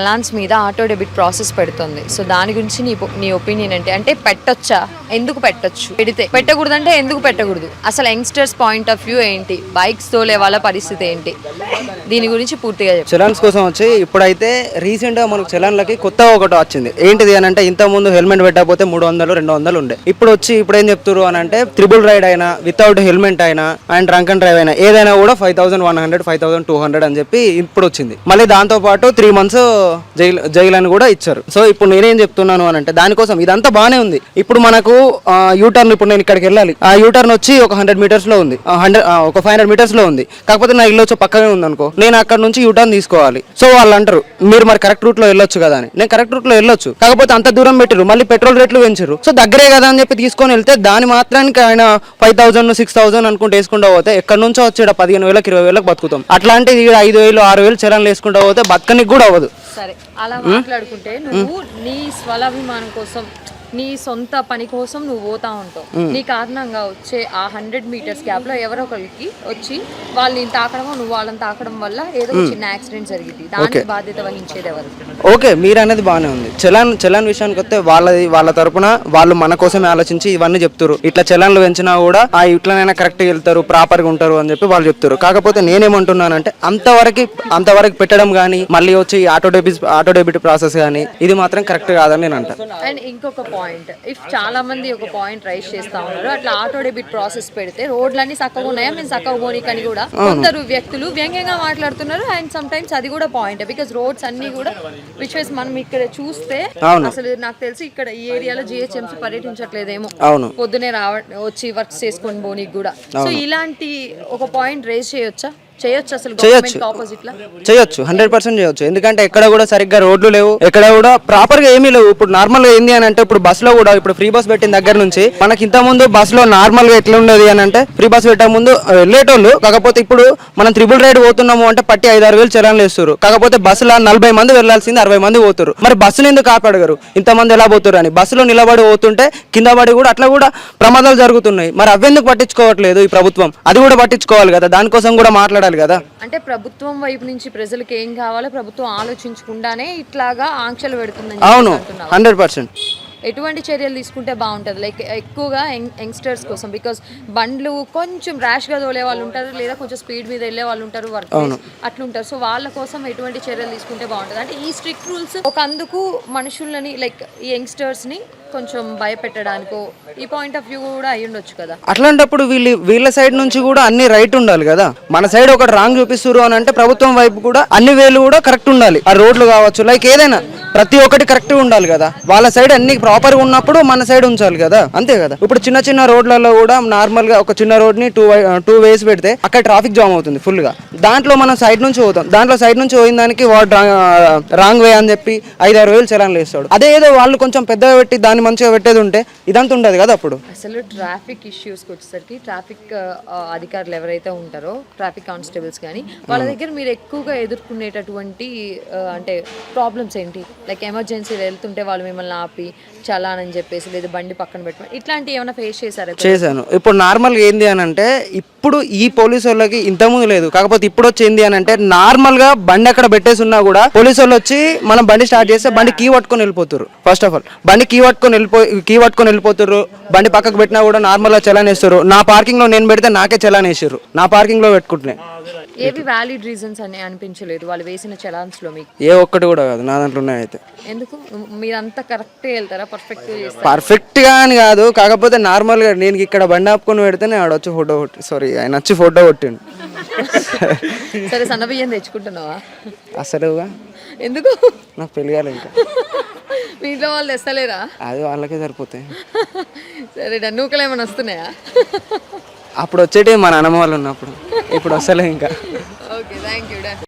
చలాన్స్ మీద auto debit process పెడుతుంది. So దాని గురించి నీ ఒపీనియన్ ఏంటి? అంటే పెట్టొచ్చా, ఎందుకు పెట్టొచ్చు, పెడితే పెట్టకూడదంటే ఎందుకు పెట్టకూడదు, అసలు యంగ్స్టర్స్ పాయింట్ ఆఫ్ వ్యూ ఏంటి, బైక్స్ తోలే వాళ్ళ పరిస్థితి ఏంటి, దీని గురించి పూర్తిగా చెప్పు. చలాన్స్ కోసం వచ్చి ఇప్పుడైతే రీసెంట్గా మనకు చలాన్లకి కొత్త ఒకటి వచ్చింది. ఏంటిది అని అంటే ఇంత ముందు హెల్మెట్ పెట్టకపోతే 300-200 ఉండే. ఇప్పుడు ఏం చెప్తారు అని అంటే త్రిబుల్ రైడ్ అయినా వితౌట్ హెల్మెట్ అయినా అండ్ డ్రంక్ అండ్ డ్రైవ్ అయినా ఏదైనా కూడా 5100 5200 అని చెప్పి ఇప్పుడు వచ్చింది. మళ్ళీ దాంతో పాటు 3 months జైలు అని కూడా ఇచ్చారు. సో ఇప్పుడు నేనేం చెప్తున్నాను అని అంటే దానికోసం ఇదంతా బాగానే ఉంది. ఇప్పుడు మనకు యూటర్న్, ఇప్పుడు నేను ఇక్కడికి వెళ్ళాలి, ఆ యూటర్న్ వచ్చి ఒక 100 meters లో ఉంది, ఒక 500 meters లో ఉంది. కాకపోతే నా ఇల్లు వచ్చి పక్కనే ఉంది అనుకో, నేను అక్కడ నుంచి యూటర్న్ తీసుకోవాలి. సో వాళ్ళు అంటారు మీరు మరి కరెక్ట్ రూట్ లో వెళ్ళొచ్చు కదా అని. నేను కరెక్ట్ రూట్ లో వెళ్ళొచ్చు, కాకపోతే అంత దూరం పెట్టారు, మళ్ళీ పెట్రోల్ రేట్లు పెంచారు. సో దగ్గరే కదా అని చెప్పి తీసుకొని వెళ్తే దాని మాత్రానికి ఆయన 5000-6000 అనుకుంటే వేసుకుంటూ పోతే ఎక్కడి నుంచో వచ్చి 15,000-20,000 బతుకుతాం. అట్లాంటిది 5,000-6,000 చలాన్లు వేసుకుంటూ పోతే బతకనికి కూడా అవ్వదు. సరే, అలా మాట్లాడుకుంటే నువ్వు నీ స్వలాభిమానం కోసం, నీ సొంత పని కోసం నువ్వు పోతా ఉంటావు. నీ కారణంగా వచ్చే ఆ 100 meters గ్యాప్ లో ఎవరో ఒకరికి వచ్చి వాళ్ళని తాకడమో నువ్వు వాళ్ళని తాకడం వల్ల ఏదో చిన్న యాక్సిడెంట్ జరిగింది, దానికి బాధ్యత వహించేది ఎవరు? ఓకే, మీరు అనేది బాగానే ఉంది. చలాన్ విషయానికి వస్తే వాళ్ళ తరపున వాళ్ళు మన కోసమే ఆలోచించి ఇవన్నీ చెప్తారు. ఇట్లా చలాన్లు పెంచినా కూడా ఇట్లనైనా కరెక్ట్గా వెళ్తారు, ప్రాపర్గా ఉంటారు అని చెప్పి వాళ్ళు చెప్తారు. కాకపోతే నేనేమంటున్నానంటే అంతవరకు పెట్టడం కానీ మళ్ళీ వచ్చి ఆటో డెబిట్ ప్రాసెస్ కానీ ఇది మాత్రం కరెక్ట్ కాదని నేను అంటాను. అండ్ ఇంకొక పాయింట్, ఇఫ్ చాలా మంది ఒక పాయింట్ రైజ్ చేస్తా ఉన్నారు, అట్లా ఆటో డెబిట్ ప్రాసెస్ పెడితే రోడ్లన్నీ చక్కగా ఉన్నాయా, మేము చక్కగా పోనీకని కూడా కొందరు వ్యక్తులు వ్యంగ్యంగా మాట్లాడుతున్నారు. అండ్ సమ్ టైమ్స్ అది కూడా పాయింట్, బికాస్ రోడ్స్ అన్ని కూడా విచ్ వైస్ మనం ఇక్కడ చూస్తే అసలు నాకు తెలిసి ఇక్కడ ఈ ఏరియాలో జిహెచ్ఎంసీ పర్యటించట్లేదేమో, పొద్దునే వచ్చి వర్క్ చేసుకొని పోనీకి కూడా. సో ఇలాంటి ఒక పాయింట్ రేజ్ చేయొచ్చా? చేయొచ్చు, 100% చేయొచ్చు. ఎందుకంటే ఎక్కడ కూడా సరిగ్గా రోడ్లు లేవు, ఎక్కడ కూడా ప్రాపర్ గా ఏమీ లేవు. ఇప్పుడు నార్మల్ గా ఏంది అని అంటే ఇప్పుడు బస్ లో కూడా ఇప్పుడు ఫ్రీ బస్ పెట్టిన దగ్గర నుంచి మనకి ఇంత ముందు బస్ లో నార్మల్ గా ఎట్లా ఉండేది అని అంటే ఫ్రీ బస్ పెట్టే ముందు వెళ్ళేటోళ్ళు, కాకపోతే ఇప్పుడు మనం త్రిబుల్ రైడ్ పోతున్నాము అంటే పట్టి 5-6 వేలు చలాన్లు వేస్తారు. కాకపోతే బస్సులో 40 మంది వెళ్లాల్సింది 60 మంది పోతారు. మరి బస్సుని ఎందుకు కాపాడగరు, ఇంతమంది ఎలా పోతారు అని బస్సులో నిలబడి పోతుంటే కింద పడి కూడా అట్లా కూడా ప్రమాదాలు జరుగుతున్నాయి. మరి అవెందుకు పట్టించుకోవట్లేదు ఈ ప్రభుత్వం? అది కూడా పట్టించుకోవాలి కదా, దానికోసం కూడా మాట్లాడాలి కదా. అంటే ప్రభుత్వం వైపు నుంచి ప్రజలకు ఏం కావాలో ప్రభుత్వం ఆలోచించకుండానే ఇట్లాగా ఆంక్షలు పెడుతుందని. అవును, 100%. ఎటువంటి చర్యలు తీసుకుంటే బాగుంటుంది? లైక్ ఎక్కువగా యంగ్స్టర్స్ కోసం, బికాస్ బండ్లు కొంచెం ర్యాష్గా తోలే వాళ్ళు ఉంటారు, లేదా కొంచెం స్పీడ్ మీద వెళ్ళే వాళ్ళు ఉంటారు, వర్క్ అట్లుంటారు. సో వాళ్ళ కోసం ఎటువంటి చర్యలు తీసుకుంటే బాగుంటుంది? అంటే ఈ స్ట్రిక్ట్ రూల్స్ ఒక అందుకు మనుషులని లైక్ ఈ యంగ్స్టర్స్ని కొంచెం భయపెట్టడానికో ఈ పాయింట్ ఆఫ్ వ్యూ కూడా అయ్యి ఉండొచ్చు కదా. అట్లాంటప్పుడు వీళ్ళ సైడ్ నుంచి కూడా అన్ని రైట్ ఉండాలి కదా. మన సైడ్ ఒకటి రాంగ్ చూపిస్తారు అని అంటే ప్రభుత్వం వైపు కూడా అన్ని వేలు కూడా కరెక్ట్ ఉండాలి. ఆ రోడ్లు కావచ్చు, లైక్ ఏదైనా ప్రతి ఒక్కటి కరెక్ట్ ఉండాలి కదా. వాళ్ళ సైడ్ అన్ని ప్రాపర్ గా ఉన్నప్పుడు మన సైడ్ ఉంచాలి కదా, అంతే కదా. ఇప్పుడు చిన్న రోడ్లలో కూడా నార్మల్ గా ఒక చిన్న రోడ్ ని టూ వేస్ పెడితే అక్కడ ట్రాఫిక్ జామ్ అవుతుంది ఫుల్ గా. దాంట్లో మనం సైడ్ నుంచి పోతాం, దాంట్లో సైడ్ నుంచి పోయిన దానికి వాడు రాంగ్ వే అని చెప్పి 5-6 వేలు చలాన్లు వేస్తాడు. అదే ఏదో వాళ్ళు కొంచెం పెద్దగా పెట్టి దాన్ని మంచిగా పెట్టేది ఉంటే ఇదంతా ఉండదు కదా. అప్పుడు అసలు ట్రాఫిక్ ఇష్యూస్కి వచ్చేసరికి ట్రాఫిక్ అధికారులు ఎవరైతే ఉంటారో ట్రాఫిక్ కానిస్టేబుల్స్ కానీ వాళ్ళ దగ్గర మీరు ఎక్కువగా ఎదుర్కొనేటటువంటి అంటే ప్రాబ్లమ్స్ ఏంటి? లైక్ ఎమర్జెన్సీలో వెళ్తుంటే వాళ్ళు మిమ్మల్ని ఆపి చలాన్ అని చెప్పేసి లేదా బండి పక్కన పెట్టమని ఇట్లాంటివి ఏమైనా ఫేస్ చేశాను. ఇప్పుడు నార్మల్గా ఏంది అని అంటే ఇప్పుడు ఈ పోలీసు వాళ్ళకి ఇంతకుముందు లేదు, కాకపోతే ఇప్పుడు వచ్చి ఏంది అని అంటే నార్మల్ గా బండి అక్కడ పెట్టేసి ఉన్నా కూడా పోలీసు వాళ్ళు వచ్చి మనం బండి స్టార్ట్ చేస్తే బండి కీ పట్టుకొని వెళ్ళిపోతారు. ఫస్ట్ ఆఫ్ ఆల్ బండి కీ పట్టుకొని వెళ్ళిపోతారు. బండి పక్కకు పెట్టినా కూడా నార్మల్ గా చలాన్ వేస్తారు. నా పార్కింగ్ లో నేను పెడితే నాకే చలాన్ వేసారు, నా పార్కింగ్ లో పెట్టుకుంటున్నాయి. ఏవి వ్యాలిడ్ రీజన్స్ అని అనిపించలేదు వాళ్ళు వేసిన చలాన్స్ లో? మీకు ఏ ఒక్కటి కూడా కాదు, నా దాంట్లో ఉన్నాయి. అయితే ఎందుకు మీరంతా కరెక్ట్ వెళ్తారా? పర్ఫెక్ట్ గా అని కాదు, కాకపోతే నార్మల్ గా నేను ఇక్కడ బండి ఆపుకొని పెడితే ఆయన వచ్చి ఫోటో కొట్టిండు. సరే, సన్న బియ్యం తెచ్చుకుంటున్నావా? అసలు ఎందుకు? నాకు పెళ్లి కాలేదు ఇంకా. మీ ఇంట్లో వాళ్ళు తెస్తలేరా? అది వాళ్ళకే సరిపోతాయి. సరే, నూకలు ఏమైనా వస్తున్నాయా? అప్పుడు వచ్చేటి మా నాన్నమ్మ వాళ్ళు ఉన్నప్పుడు, ఇప్పుడు వస్తలే ఇంకా.